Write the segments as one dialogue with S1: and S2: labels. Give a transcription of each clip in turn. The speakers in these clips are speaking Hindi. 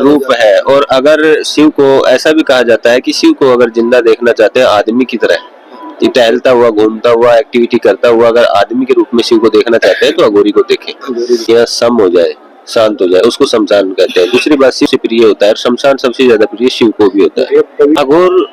S1: रूप है। और अगर शिव को ऐसा भी कहा जाता है कि शिव को अगर जिंदा देखना चाहते हैं आदमी की तरह, टहलता हुआ, घूमता हुआ, एक्टिविटी करता हुआ अगर आदमी के रूप में शिव को देखना चाहते हैं तो अघोरी को देखें। यहाँ सम हो जाए, शांत हो जाए, उसको शमशान कहते हैं। दूसरी बात, शिव से प्रिय होता है और शमशान सबसे ज्यादा प्रिय शिव को भी होता है। अघोर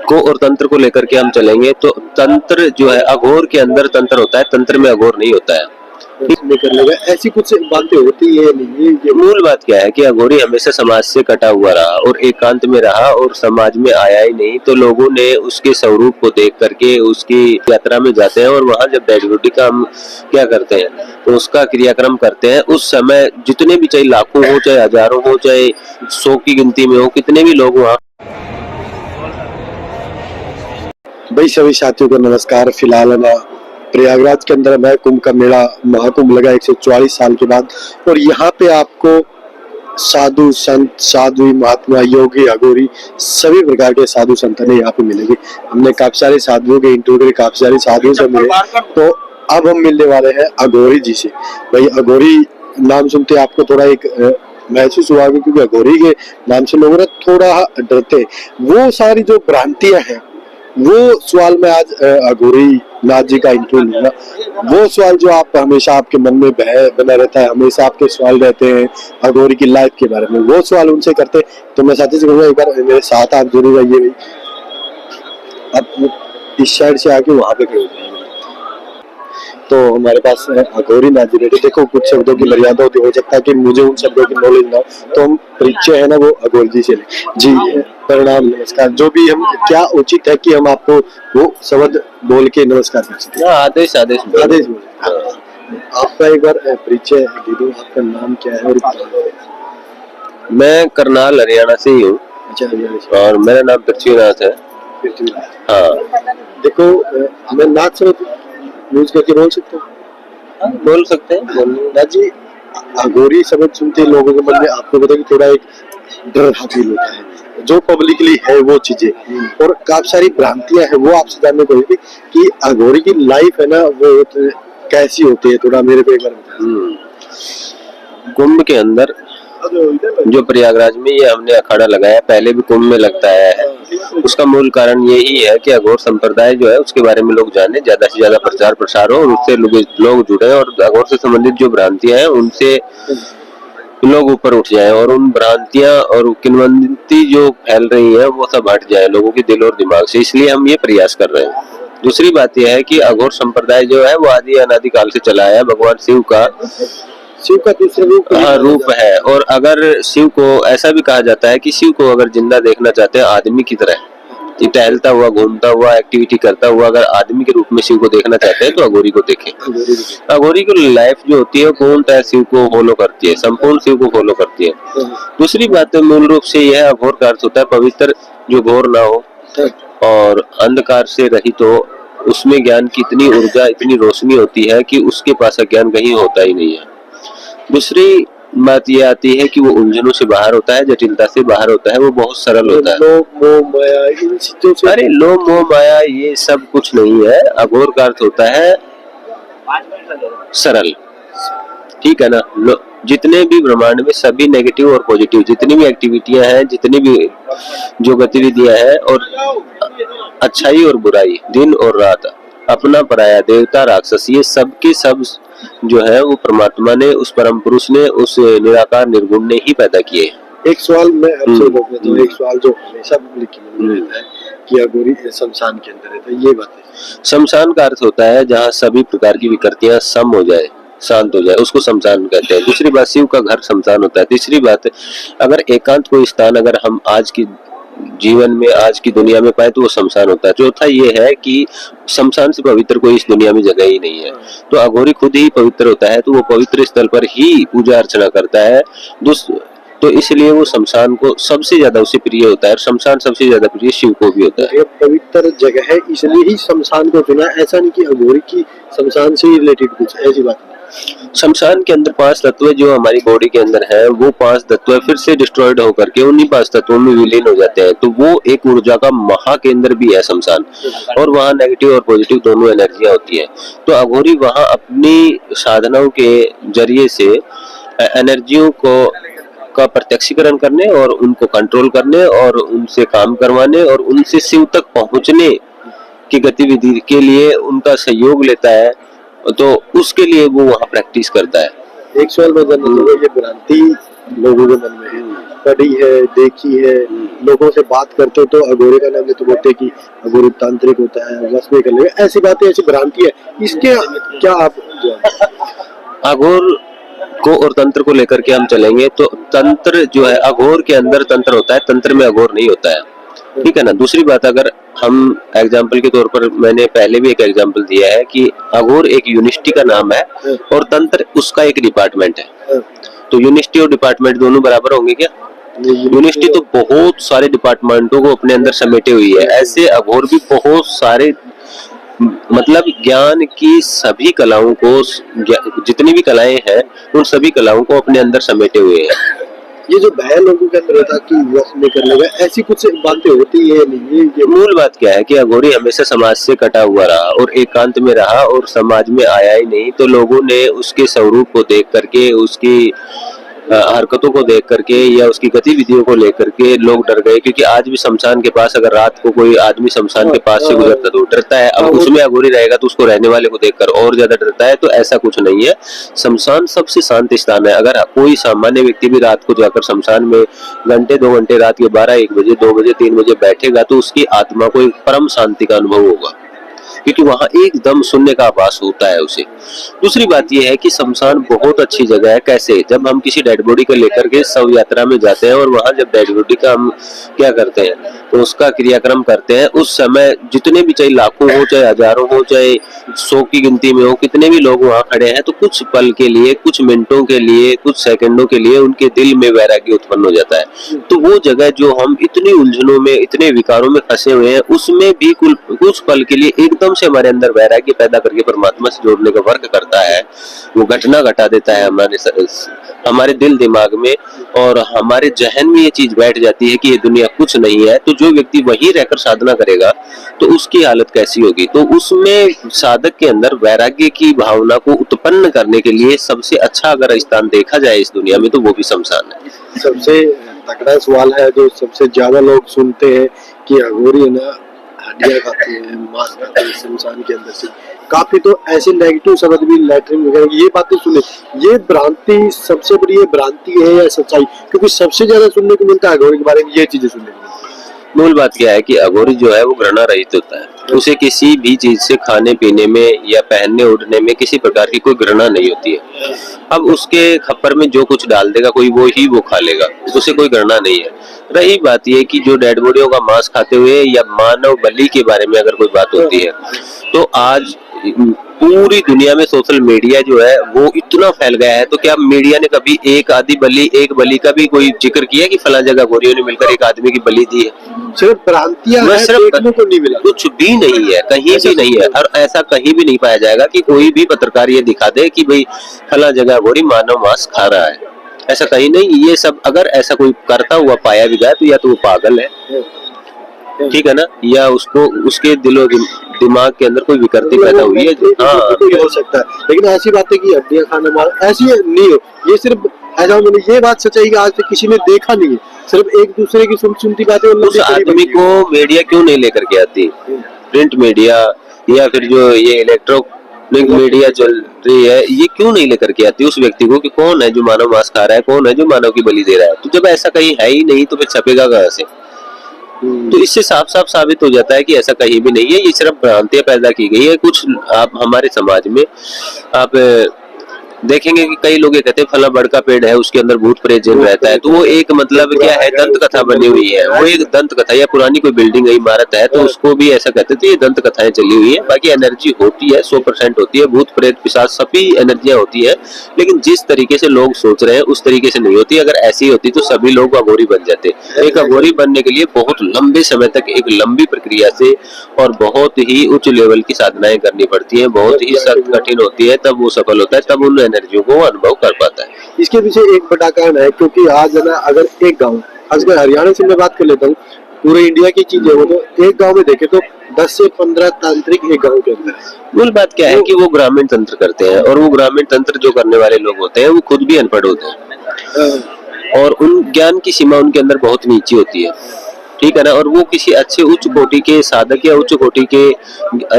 S1: को और तंत्र को लेकर के हम चलेंगे तो तंत्र जो है, अघोर के अंदर तंत्र होता है, तंत्र में अघोर नहीं होता है।
S2: कर लेगा, ऐसी कुछ बातें होती है नहीं। ये
S1: मूल बात क्या है कि अघोरी हमेशा समाज से कटा हुआ रहा और एकांत में रहा और समाज में आया ही नहीं, तो लोगों ने उसके स्वरूप को देख करके उसकी यात्रा में जाते हैं और वहां जब डेड बॉडी का हम क्या करते हैं तो उसका क्रियाक्रम करते हैं। उस समय जितने भी, चाहे लाखों हो, चाहे हजारों हो, चाहे 100 की गिनती में हो, कितने भी लोग वहाँ।
S2: भाई सभी साथियों को नमस्कार। फिलहाल ना प्रयागराज के अंदर मैं कुंभ का मेला महाकुंभ लगा 144 साल के बाद, और यहाँ पे आपको साधु संत, साधु महात्मा, योगी, अघोरी, सभी प्रकार के साधु संत ने यहाँ पे मिलेंगे। हमने काफी सारे साधुओं के इंटरव्यू करे, काफी सारे साधुओं से मिले, तो अब हम मिलने वाले हैं अघोरी जी से। भाई अघोरी नाम सुनते आपको थोड़ा एक महसूस हुआ क्योंकि अघोरी के नाम से लोग थोड़ा डरते। वो सारी जो भ्रांतियां हैं वो सवाल मैं आज अघोरी नाथ जी का इंटरव्यू लूंगा। वो सवाल जो आप हमेशा आपके मन में बना रहता है, हमेशा आपके सवाल रहते हैं अघोरी की लाइफ के बारे में, वो सवाल उनसे करते। तो मैं साथी से कहूँगा एक बार मेरे साथ आप जरूर आइए भाई। अब इस साइड से आके वहां पे खड़े हो जाइए। तो हमारे पास अघोरी नाथ जी बैठे। देखो कुछ शब्दों की मर्यादा होती हो सकता है कि मुझे उन शब्दों की नॉलेज ना हो, तो हम परिचय है ना वो अघोरी जी से ले। जी प्रणाम, नमस्कार। जो भी हम, क्या उचित है कि हम आपको वो शब्द बोल के नमस्कार कर सकते हैं?
S1: आदेश आदेश
S2: आदेश बोले। आपका एक बार परिचय दे दो, आपका नाम क्या है? और
S1: मैं करनाल हरियाणा से ही हूँ।
S2: अच्छा,
S1: और मेरा नाम पृथ्वीनाथ है। हाँ,
S2: देखो मैं नाथ शब्द यूज करके बोल सकता हूँ?
S1: बोल सकते हैं।
S2: नाथ जी, अघोरी शब्द सुनते लोगों के मन में आपको पता है कि थोड़ा एक डर फील होता है, जो पब्लिकली है वो चीजें, और काफी सारी भ्रांतियां हैं, वो आपसे जानने को मिली कि अघोरी की लाइफ है ना वो कैसी होती है, थोड़ा मेरे को एक बार बताइए।
S1: कुंभ के अंदर जो प्रयागराज में ये हमने अखाड़ा लगाया, पहले भी कुंभ में लगता है, उसका मूल कारण यही है कि अघोर संप्रदाय जो है उसके बारे में लोग जाने, ज्यादा से ज्यादा प्रचार प्रसार हो और उससे लोग जुड़े और अघोर से संबंधित जो भ्रांतियां हैं उनसे लोग ऊपर उठ जाएं और उन भ्रांतियां और किंवदंती जो फैल रही है वो सब हट जाए लोगों के दिल और दिमाग से, इसलिए हम ये प्रयास कर रहे हैं। दूसरी बात यह है कि अघोर संप्रदाय जो है वो आदि अनादि काल से चला है, भगवान शिव का
S2: दूसरा
S1: रूप है। और अगर शिव को ऐसा भी कहा जाता है कि शिव को अगर जिंदा देखना चाहते हैं आदमी की तरह, टहलता हुआ, घूमता हुआ, एक्टिविटी करता हुआ अगर आदमी के रूप में शिव को देखना चाहते हैं तो अघोरी को देखें। अघोरी की लाइफ जो होती है पूर्णतः शिव को फॉलो करती है, संपूर्ण शिव को फॉलो करती है। दूसरी बात मूल रूप से यह अघोर का अर्थ होता है पवित्र, जो घोर ना हो और अंधकार से रहित हो, उसमें ज्ञान की इतनी ऊर्जा, इतनी रोशनी होती है कि उसके पास अज्ञान कहीं होता ही नहीं है। दूसरी बात ये आती है कि वो उलझनों से बाहर होता है, जटिलता से बाहर होता है, वो बहुत सरल होता है।
S2: लोभ मोह माया इन चीजों से,
S1: अरे लोभ मोह माया ये सब कुछ नहीं है। अघोर का अर्थ होता है सरल, ठीक है ना। जितने भी ब्रह्मांड में सभी नेगेटिव और पॉजिटिव जितनी भी एक्टिविटियां हैं, जितनी भी जो गतिविधियां हैं, और अच्छाई और बुराई, दिन और रात, अपना पराया, देवता राक्षस, ये सब के सब जो है वो परमात्मा ने, उस परम पुरुष ने, उस निराकार निर्गुण ने ही पैदा किए।
S2: एक सवाल मैं आपसे पूछना चाहूँ, एक सवाल जो हमेशा पब्लिक के मन में रहता है कि अघोरी शमशान के अंदर रहता है, ये बात है।
S1: शमशान का अर्थ होता है जहाँ सभी प्रकार की विकृतियां सम हो जाए, शांत हो जाए, उसको शमशान कहते हैं। दूसरी बात, शिव का घर शमशान होता है। तीसरी बात, अगर एकांत कोई स्थान अगर हम आज की जीवन में, आज की दुनिया में पाए तो वो शमशान होता है। चौथा ये है कि शमशान से पवित्र कोई इस दुनिया में जगह ही नहीं है, तो अघोरी खुद ही पवित्र होता है, तो वो पवित्र स्थल पर ही पूजा अर्चना करता है। तो इसलिए वो शमशान को सबसे ज्यादा उसे प्रिय होता है, और शमशान सबसे ज्यादा प्रिय शिव को भी होता है।
S2: ये पवित्र जगह है इसलिए ही शमशान को चुना, ऐसा नहीं कि अघोरी की शमशान से ही रिलेटेड कुछ, ऐसी बात नहीं।
S1: शमशान के अंदर 5 तत्व जो हमारी बॉडी के अंदर है, वो 5 तत्व फिर से डिस्ट्रॉयड होकर के उन्हीं 5 तत्वों में विलीन हो जाते हैं, तो वो एक ऊर्जा का महाकेंद्र भी है शमशान, और वहाँ नेगेटिव और पॉजिटिव दोनों एनर्जियां होती हैं। तो अघोरी वहाँ अपनी साधनाओं के जरिए से एनर्जियों को का प्रत्यक्षीकरण करने और उनको कंट्रोल करने और उनसे काम करवाने और उनसे शिव तक पहुंचने की गतिविधि के लिए उनका सहयोग लेता है, तो उसके लिए वो वहाँ प्रैक्टिस करता है।
S2: एक सवाल मैं जानना चाहूंगा, ये भ्रांति लोगों के मन में है, पढ़ी है, देखी है, लोगों से बात करते हो तो अघोरी का नाम तो बोलते हैं कि अघोरी तांत्रिक होता है, वश में कर लेगा, ऐसी बातें, ऐसी भ्रांति है, इसके क्या आप
S1: अघोर को और तंत्र को लेकर के हम चलेंगे तो तंत्र जो है, अघोर के अंदर तंत्र होता है, तंत्र में अघोर नहीं होता है, ठीक है ना। दूसरी बात, अगर हम एग्जाम्पल के तौर पर, मैंने पहले भी एक एग्जाम्पल दिया है कि अघोर एक यूनिवर्सिटी का नाम है और तंत्र उसका एक डिपार्टमेंट है, तो यूनिवर्सिटी और डिपार्टमेंट दोनों बराबर होंगे क्या? यूनिवर्सिटी तो बहुत सारे डिपार्टमेंटों को अपने अंदर समेटे हुई है, ऐसे अघोर भी बहुत सारे, मतलब ज्ञान की सभी कलाओं को, जितनी भी कलाएं हैं उन सभी कलाओं को अपने अंदर समेटे हुए हैं।
S2: ये जो भय लोगों के अंदर होता कि वश में कर लेगा, ऐसी कुछ बातें होती है नहीं? ये
S1: मूल बात क्या है कि अघोरी हमेशा समाज से कटा हुआ रहा और एकांत में रहा और समाज में आया ही नहीं, तो लोगों ने उसके स्वरूप को देख करके, उसकी हरकतों को देख करके या उसकी गतिविधियों को लेकर के लोग डर गए, क्योंकि आज भी शमशान के पास अगर रात को कोई आदमी शमशान के पास से गुजरता तो डरता है। अब उसमें अघोरी रहेगा तो उसको रहने वाले को देखकर और ज्यादा डरता है, तो ऐसा कुछ नहीं है। शमशान सबसे शांत स्थान है। अगर कोई सामान्य व्यक्ति भी रात को जाकर शमशान में घंटे 2 घंटे, रात के 12, 1 बजे, 2 बजे, 3 बजे बैठेगा तो उसकी आत्मा को एक परम शांति का अनुभव होगा, क्योंकि वहां एकदम शून्य का आभास होता है उसे। दूसरी बात यह है कि शमशान बहुत अच्छी जगह है। कैसे? जब हम किसी डेड बॉडी को लेकर के शव यात्रा में जाते हैं और वहां जब डेड बॉडी का हम क्या करते हैं तो उसका क्रियाक्रम करते हैं, उस समय जितने भी, चाहे लाखों हो, चाहे हजारों हो, चाहे 100 की गिनती में हो, कितने भी लोग वहां खड़े हैं, तो कुछ पल के लिए, कुछ मिनटों के लिए, कुछ सेकंडों के लिए उनके दिल में वैराग्य उत्पन्न हो जाता है। तो वो जगह जो हम इतनी उलझनों में, इतने विकारों में फंसे हुए हैं, उसमें भी कुछ पल के लिए एकदम से हमारे अंदर वैराग्य पैदा करके परमात्मा से जोड़ने का वर्क करता है। वो घटना घटा देता है हमारे दिल दिमाग में, और हमारे जहन में ये चीज बैठ जाती है कि ये दुनिया कुछ नहीं है। तो जो व्यक्ति वहीं रहकर साधना करेगा तो उसकी हालत कैसी होगी? तो उसमें साधक के अंदर वैराग्य की भावना को उत्पन्न करने के लिए सबसे अच्छा अगर स्थान देखा जाए इस दुनिया में तो वो भी शमशान है।
S2: सबसे तगड़ा सवाल है जो सबसे ज्यादा लोग सुनते हैं कि अघोरी है ना हड्डियां खाते हैं, मांस खाते हैं शमशान के अंदर से, काफी तो ऐसे नेगेटिव शब्द भी, लैटरिन वगैरह, ये बातें सुने। ये भ्रांति सबसे बड़ी ये भ्रांति है या सच्चाई? क्योंकि सबसे ज्यादा सुनने को मिलता है अघोरी के बारे में, ये चीजें सुनने को मिलती है।
S1: मूल बात क्या है कि अघोरी जो है वो घृणा रहित होता है। उसे किसी भी चीज से, खाने पीने में या पहनने ओढ़ने में किसी प्रकार की कोई घृणा नहीं होती है। अब उसके खप्पर में जो कुछ डाल देगा कोई, वो ही वो खा लेगा, उसे कोई घृणा नहीं है। रही बात ये कि जो डेड बॉडियों का मांस खाते हुए या मानव बलि के बारे में अगर कोई बात होती है, तो आज पूरी दुनिया में सोशल मीडिया जो है वो इतना फैल गया है, तो क्या मीडिया ने कभी एक बलि का भी कोई जिक्र किया कि फला जगह गोरियों ने मिलकर एक आदमी की बलि दी है?
S2: सिर्फ भ्रांतियां हैं, देखने को नहीं मिला,
S1: कुछ भी नहीं है, कहीं भी नहीं है, और ऐसा कहीं भी नहीं पाया जाएगा कि कोई भी पत्रकार ये दिखा दे कि भाई फला जगह गोरी मानव मांस खा रहा है। ऐसा कहीं नहीं। ये सब अगर ऐसा कोई करता हुआ पाया भी जाए तो या तो वो पागल है, ठीक है ना, या उसको, उसके दिमाग के अंदर कोई विकृति पैदा हुई है। हाँ,
S2: तो हो सकता है, लेकिन ऐसी बात है कि हड्डियां खाना मार, ऐसी नहीं हो। ये सिर्फ ऐसा, मैंने ये बात सच्चाई कि आज तक किसी ने देखा नहीं है, सिर्फ एक दूसरे की सुनती बातें।
S1: उस आदमी को मीडिया क्यों नहीं लेकर के आती? प्रिंट मीडिया या फिर जो ये इलेक्ट्रॉनिक मीडिया चल रही है, ये क्यों नहीं लेकर के आती उस व्यक्ति को कि कौन है जो मानव मांस खा रहा है, कौन है जो मानव की बलि दे रहा है? तो जब ऐसा कहीं है ही नहीं तो फिर छपेगा कहां से? तो इससे साफ साफ साबित हो जाता है कि ऐसा कहीं भी नहीं है। ये सिर्फ भ्रांतियां पैदा की गई है। कुछ आप हमारे समाज में आप देखेंगे कि कई लोग ये कहते हैं फला बड़का पेड़ है, उसके अंदर भूत प्रेत जिन रहता है, तो वो एक मतलब क्या है, दंत कथा बनी हुई है। वो एक दंत कथा, या पुरानी कोई बिल्डिंग इमारत है तो उसको भी ऐसा कहते थे, ये दंत कथाएं चली हुई है। बाकी एनर्जी होती है, 100% होती है, भूत प्रेत पिशाच सभी एनर्जियां होती है, लेकिन जिस तरीके से लोग सोच रहे हैं उस तरीके से नहीं होती। अगर ऐसी होती तो सभी लोग अघोरी बन जाते। एक अघोरी बनने के लिए बहुत लंबे समय तक, एक लंबी प्रक्रिया से और बहुत ही उच्च लेवल की साधनाएं करनी पड़ती है, बहुत ही सख्त कठिन होती है, तब वो सफल होता है, तब उन एनर्जियों को अनुभव कर पाता है।
S2: इसके पीछे एक बड़ा कारण है, क्योंकि आज है ना, अगर एक गांव, अगर हरियाणा से मैं बात कर लेता हूँ, पूरे इंडिया की चीज है वो, तो एक गांव में देखे तो 10 से 15 तांत्रिक एक गांव के अंदर है।
S1: मूल बात क्या है कि वो ग्रामीण तंत्र करते हैं, और वो ग्रामीण तंत्र जो करने वाले लोग होते हैं वो खुद भी अनपढ़ होते हैं, और उन ज्ञान की सीमा उनके अंदर बहुत नीची होती है, ठीक है ना। और वो किसी अच्छे उच्च कोटि के साधक या उच्च कोटि के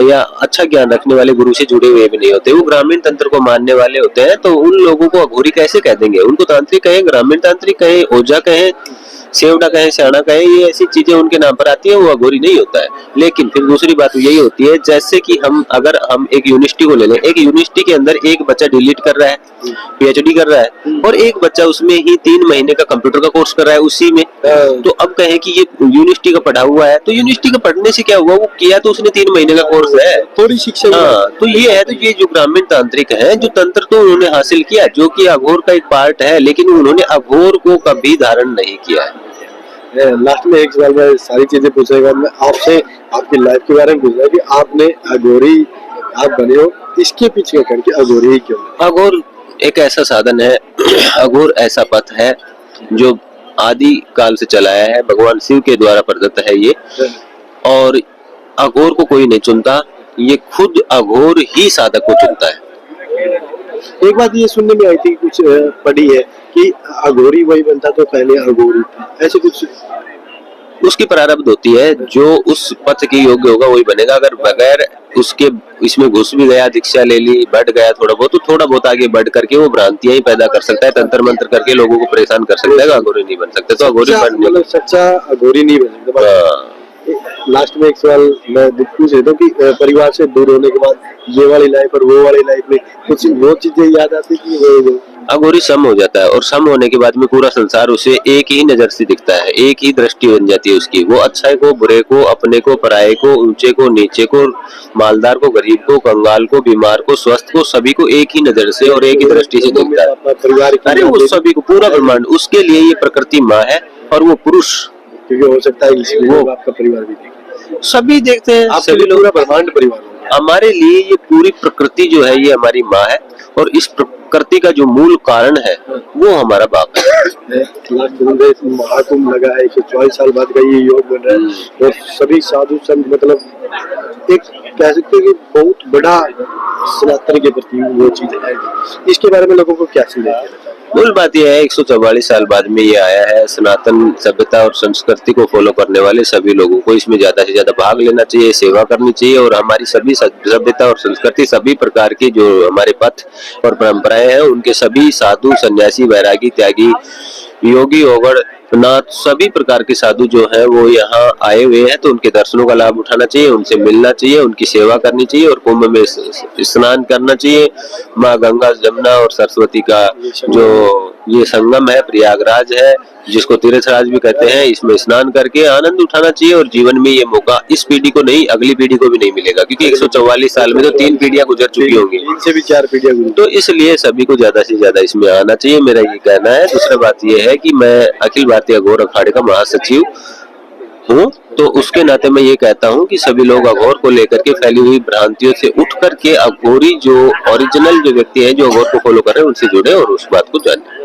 S1: या अच्छा ज्ञान रखने वाले गुरु से जुड़े हुए भी नहीं होते, वो ग्रामीण तंत्र को मानने वाले होते हैं। तो उन लोगों को अघोरी कैसे कह देंगे? उनको तांत्रिक कहें, ग्रामीण तांत्रिक कहें, ओझा कहें, सेवड़ा कहें, स्याणा कहें, ये ऐसी चीजें उनके नाम पर आती है, वो अघोरी नहीं होता है। लेकिन फिर दूसरी बात यही होती है, जैसे कि अगर हम एक यूनिवर्सिटी को ले लें, एक यूनिवर्सिटी के अंदर एक बच्चा डिलीट कर रहा है, पीएचडी कर रहा है, और एक बच्चा उसमें ही 3 महीने का कंप्यूटर का कोर्स कर रहा है उसी में। तो अब कहें कि ये यूनिवर्सिटी का पढ़ा हुआ है, तो यूनिवर्सिटी का पढ़ने से क्या हुआ? वो किया तो उसने 3 महीने का कोर्स है,
S2: थोड़ी शिक्षा।
S1: हाँ, तो ये है। तो ये जो ग्रामीण तांत्रिक है, जो तंत्र तो उन्होंने हासिल किया, जो कि अघोर का एक पार्ट है, लेकिन उन्होंने अघोर को कभी धारण नहीं किया है।
S2: लास्ट में एक सवाल, मैं सारी चीजें पूछेगा, मैं आपसे आपकी लाइफ के बारे में पूछना कि आपने अघोरी आप बने हो, इसके पीछे करके अघोरी ही क्यों?
S1: अघोर एक ऐसा साधन है, अघोर ऐसा पथ है जो आदि काल से चलाया है, भगवान शिव के द्वारा प्रदत्त है ये। और अघोर को कोई नहीं चुनता, ये खुद अघोर ही साधक को चुनता है।
S2: एक बात ये सुनने में आई थी, कुछ पढ़ी है कि अघोरी वही बनता तो पहले अघोरी, ऐसे कुछ
S1: उसकी प्रारब्ध होती है, जो उस पथ के योग्य होगा वही बनेगा। अगर बगैर उसके इसमें घुस भी गया, दीक्षा ले ली, बढ़ गया थोड़ा बहुत, तो थोड़ा बहुत आगे बढ़ करके वो भ्रांतियां ही पैदा कर सकता है, तंत्र मंत्र करके लोगों को परेशान कर सकता है। अघोरी नहीं बन सकते, तो अघोरी
S2: मतलब सच्चा अघोरी नहीं बन सकता। लास्ट में एक सवाल मैं पूछ लेता हूँ कि परिवार से दूर होने के बाद ये वाली लाइफ और वो वाली लाइफ में कुछ वो चीजें याद आती कि वो
S1: अघोरी सम हो जाता है, और सम होने के बाद में पूरा संसार उसे एक ही नजर से दिखता है, एक ही दृष्टि बन जाती है उसकी। वो अच्छाई को, बुरे को, अपने को, पराये को, ऊंचे को, नीचे को, मालदार को, गरीब को, कंगाल को, बीमार को, स्वस्थ को, सभी को एक ही नजर से और एक ही दृष्टि से देखता है।
S2: परिवार,
S1: अरे वो सभी को, पूरा ब्रह्मांड उसके लिए ये प्रकृति माँ है, और वो पुरुष,
S2: क्योंकि हो सकता है इसलिए वो आपका परिवार भी देखे,
S1: सभी देखते हैं, सभी लोग।
S2: पूरा ब्रह्मांड परिवार
S1: हमारे लिए ये पूरी प्रकृति जो है ये हमारी माँ है, और इस प्रकृति का जो मूल कारण है वो हमारा बाप है।
S2: महाकुंभ लगा है, 144 साल बाद का ये योग बन रहा है, और सभी साधु संत मतलब एक कह सकते हैं कि बहुत बड़ा सनातन के प्रति वो चीज है। इसके बारे में लोगों को क्या संदेश?
S1: मूल बात यह है, 144 साल बाद में ये आया है। सनातन सभ्यता और संस्कृति को फॉलो करने वाले सभी लोगों को इसमें ज्यादा से ज्यादा भाग लेना चाहिए, सेवा करनी चाहिए, और हमारी सभी सभ्यता और संस्कृति, सभी प्रकार की जो हमारे पथ और परंपराएं हैं, उनके सभी साधु, सन्यासी, वैरागी, त्यागी, योगी, ओगड़ नाथ, सभी प्रकार के साधु जो हैं वो यहाँ आए हुए हैं, तो उनके दर्शनों का लाभ उठाना चाहिए, उनसे मिलना चाहिए, उनकी सेवा करनी चाहिए, और कुंभ में स्नान करना चाहिए। माँ गंगा, जमुना और सरस्वती का जो ये संगम है, प्रयागराज है, जिसको तीर्थराज भी कहते हैं, इसमें स्नान करके आनंद उठाना चाहिए। और जीवन में ये मौका इस पीढ़ी को नहीं, अगली पीढ़ी को भी नहीं मिलेगा, क्योंकि 144 साल में तो 3 पीढ़ियां गुजर चुकी होंगी,
S2: इनसे भी 4 पीढ़ियां,
S1: तो इसलिए सभी को ज्यादा से ज्यादा इसमें आना चाहिए, मेरा ये कहना है। दूसरा बात ये है कि मैं अखिल भारतीय अघोर अखाड़े का महासचिव हूँ, तो उसके नाते मैं ये कहता हूँ कि सभी लोग अघोर को लेकर के फैली हुई भ्रांतियों से उठ करके अघोरी जो ओरिजिनल जो व्यक्ति है, जो अघोर को फॉलो कर रहे हैं, उनसे जुड़े और उस बात को जाने।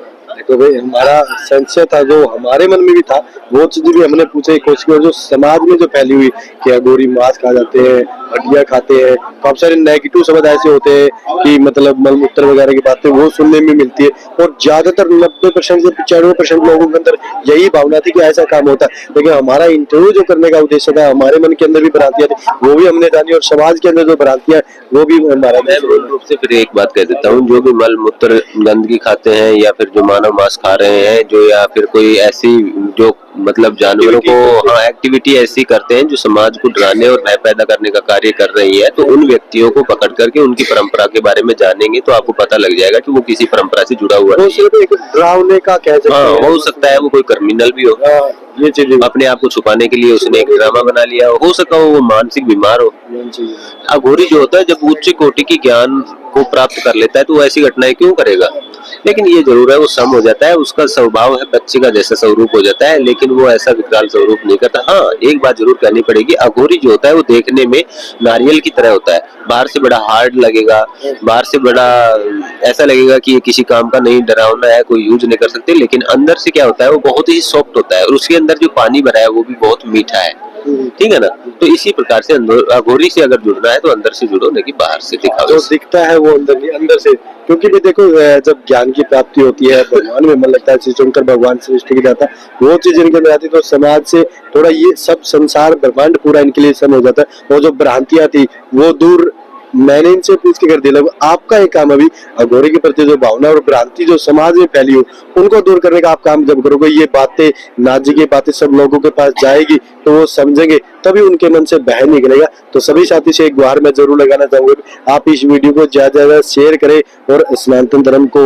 S2: तो भाई हमारा संशय था, जो हमारे मन में भी था, वो चीजें भी हमने पूछने की कोशिश की, और जो समाज में जो फैली हुई कि अघोरी मांस खा जाते हैं, हड्डियां खाते हैं, काफी सारे नेगेटिव शब्द ऐसे होते हैं कि मतलब मलमूत्र वगैरह की बातें वो सुनने में मिलती है, और ज्यादातर 90% से 95% लोगों के अंदर यही भावना थी कि ऐसा काम होता है। लेकिन हमारा इंटरव्यू जो करने का उद्देश्य था, हमारे मन के अंदर भी भ्रांतियां थी, वो भी हमने जानी, और समाज के अंदर जो भ्रांतियां वो भी हमारा।
S1: मैं मूल रूप से फिर एक बात कह देता हूँ, जो भी मल मूत्र गंदगी खाते हैं, या फिर जो मानव मांस खा रहे हैं, जो या फिर कोई ऐसी जो मतलब जानवरों को एक्टिविटी ऐसी करते हैं जो समाज को डराने और भय पैदा करने का कार्य कर रही है, तो उन व्यक्तियों को पकड़ करके उनकी परंपरा के बारे में जानेंगे तो आपको पता लग जाएगा कि वो किसी परंपरा से जुड़ा हुआ है।
S2: सिर्फ एक डरावने का कह सकते हैं,
S1: हो सकता है वो कोई क्रिमिनल भी हो,
S2: ये चीजें
S1: अपने आप को छुपाने के लिए उसने एक ड्रामा बना लिया हो सका वो मानसिक बीमार हो। अघोरी जो होता है, जब उच्च कोटि की ज्ञान को प्राप्त कर लेता है तो वो ऐसी घटनाएं क्यों करेगा। लेकिन ये जरूर है, वो सम हो जाता है, उसका स्वभाव है बच्चे का जैसा स्वरूप हो जाता है, लेकिन वो ऐसा विकराल स्वरूप नहीं करता। हाँ, एक बात जरूर कहनी पड़ेगी, अघोरी जो होता है वो देखने में नारियल की तरह होता है, बाहर से बड़ा हार्ड लगेगा, बाहर से बड़ा ऐसा लगेगा कि ये किसी काम का नहीं, डरावना है, कोई यूज नहीं कर सकते, लेकिन अंदर से क्या होता है वो बहुत ही सॉफ्ट होता है, और उसके अंदर जो पानी भरा है वो भी बहुत मीठा है। ठीक है ना। तो इसी प्रकार से अघोरी से अगर जुड़ना है तो अंदर से जुड़ो, नहीं कि बाहर से दिखाओ।
S2: जो दिखता है वो अंदर नहीं, अंदर से। क्योंकि भी देखो जब ज्ञान की प्राप्ति होती है, भगवान में मन लगता है, शंकर भगवान सृष्टि की जाता है, वो चीज इनके अंदर आती है तो समाज से थोड़ा ये सब संसार ब्रह्मांड पूरा इनके लिए सम हो जाता है। वो जो भ्रांतियां थी वो दूर मैंने इनसे पूछ के कर दिया। आपका एक काम अभी अघोरी के प्रति जो भावना और भ्रांति जो समाज में फैली हो उनको दूर करने का आप काम जब करोगे, ये बातें नाजी की बातें सब लोगों के पास जाएगी तो वो समझेंगे, तभी उनके मन से बह निकलेगा। तो सभी साथी से एक गुहार मैं जरूर लगाना चाहूंगा, आप इस वीडियो को ज्यादा से ज्यादा शेयर करें और सनातन धर्म को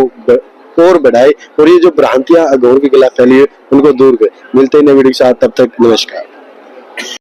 S2: और बढ़ाए और ये जो भ्रांतियां अघोर के खिलाफ फैली है उनको दूर करें। मिलते हैं नए वीडियो के साथ, तब तक नमस्कार।